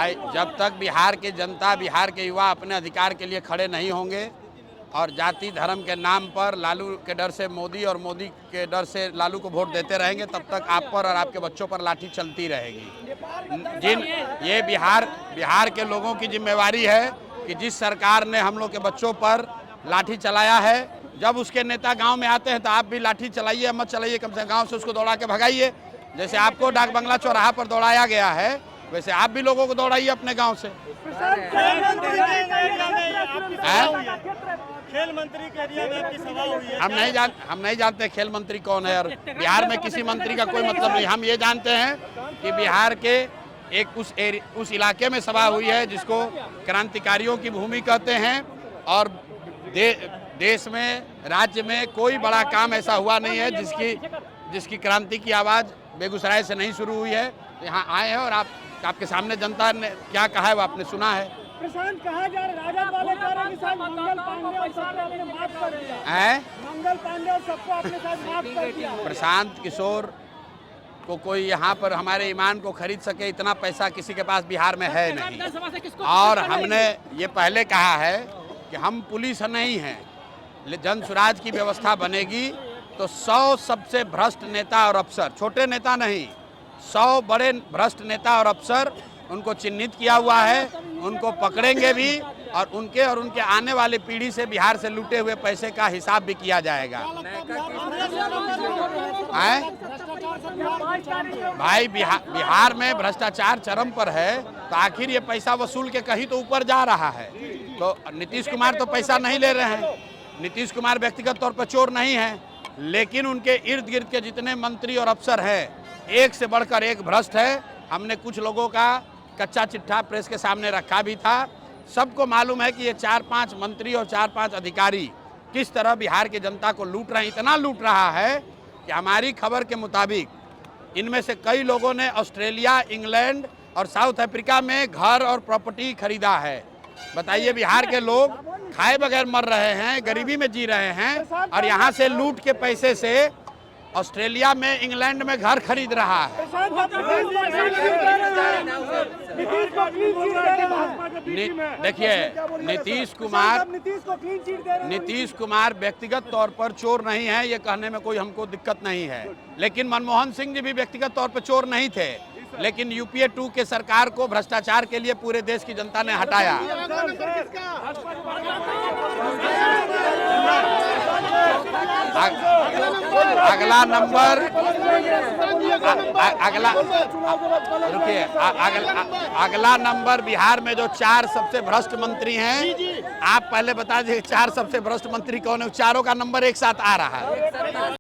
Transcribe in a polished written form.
भाई, जब तक बिहार की जनता, बिहार के युवा अपने अधिकार के लिए खड़े नहीं होंगे और जाति धर्म के नाम पर लालू के डर से मोदी और मोदी के डर से लालू को वोट देते रहेंगे, तब तक आप पर और आपके बच्चों पर लाठी चलती रहेगी। ये बिहार के लोगों की जिम्मेवारी है कि जिस सरकार ने हम लोग के बच्चों पर लाठी चलाया है, जब उसके नेता गांव में आते हैं तो आप भी लाठी चलाइए, मत चलाइए, कम से कम गांव से उसको दौड़ा के भगाइए। जैसे आपको डाक बंगला चौराहा पर दौड़ाया गया है, वैसे आप भी लोगों को दौड़ाइए अपने गांव से। खेल मंत्री के एरिया में आपकी सभा हुई है। हम नहीं जानते खेल मंत्री कौन है, और बिहार में किसी मंत्री का कोई मतलब नहीं। हम ये जानते हैं कि बिहार के एक उस इलाके में सभा हुई है जिसको क्रांतिकारियों की भूमि कहते हैं, और देश में, राज्य में कोई बड़ा काम ऐसा हुआ नहीं है जिसकी क्रांति की आवाज़ बेगूसराय से नहीं शुरू हुई है। यहाँ आए हैं और आपके सामने जनता ने क्या कहा है वो आपने सुना है। प्रशांत, कहा जा रहा है राजद वाले कह रहे हैं कि शायद मंगल पांडे और सबको आपने माफ कर दिया। मंगल पांडे और सबको आपने शायद माफ कर दिया। प्रशांत किशोर को कोई यहाँ पर हमारे ईमान को खरीद सके इतना पैसा किसी के पास बिहार में है नहीं। और हमने ये पहले कहा है कि हम पुलिस नहीं हैं, जन स्वराज की व्यवस्था बनेगी तो 100 सबसे भ्रष्ट नेता और अफसर, छोटे नेता नहीं, 100 बड़े भ्रष्ट नेता और अफसर, उनको चिन्हित किया हुआ है, उनको पकड़ेंगे भी, और उनके आने वाली पीढ़ी से बिहार से लूटे हुए पैसे का हिसाब भी किया जाएगा। भाई, बिहार में भ्रष्टाचार चरम पर है, तो आखिर ये पैसा वसूल के कहीं तो ऊपर जा रहा है। तो नीतीश कुमार तो पैसा नहीं ले रहे हैं, नीतीश कुमार व्यक्तिगत तौर पर चोर नहीं है, लेकिन उनके इर्द गिर्द के जितने मंत्री और अफसर हैं, एक से बढ़कर एक भ्रष्ट है। हमने कुछ लोगों का कच्चा चिट्ठा प्रेस के सामने रखा भी था। सबको मालूम है कि ये 4-5 मंत्री और 4-5 अधिकारी किस तरह बिहार की जनता को लूट रहे हैं। इतना लूट रहा है कि हमारी खबर के मुताबिक इनमें से कई लोगों ने ऑस्ट्रेलिया, इंग्लैंड और साउथ अफ्रीका में घर और प्रॉपर्टी खरीदा है। बताइए, बिहार के लोग खाए बगैर मर रहे हैं, गरीबी में जी रहे हैं, और यहाँ से लूट के पैसे से ऑस्ट्रेलिया में, इंग्लैंड में घर खरीद रहा है। देखिए, नीतीश कुमार व्यक्तिगत तौर पर चोर नहीं है, ये कहने में कोई हमको दिक्कत नहीं है, लेकिन मनमोहन सिंह जी भी व्यक्तिगत तौर पर चोर नहीं थे, लेकिन यूपीए 2 के सरकार को भ्रष्टाचार के लिए पूरे देश की जनता ने हटाया। अगला नंबर, अगला नंबर बिहार में जो 4 सबसे भ्रष्ट मंत्री हैं, आप पहले बता दीजिए 4 सबसे भ्रष्ट मंत्री कौन है। चारों का नंबर एक साथ आ रहा है।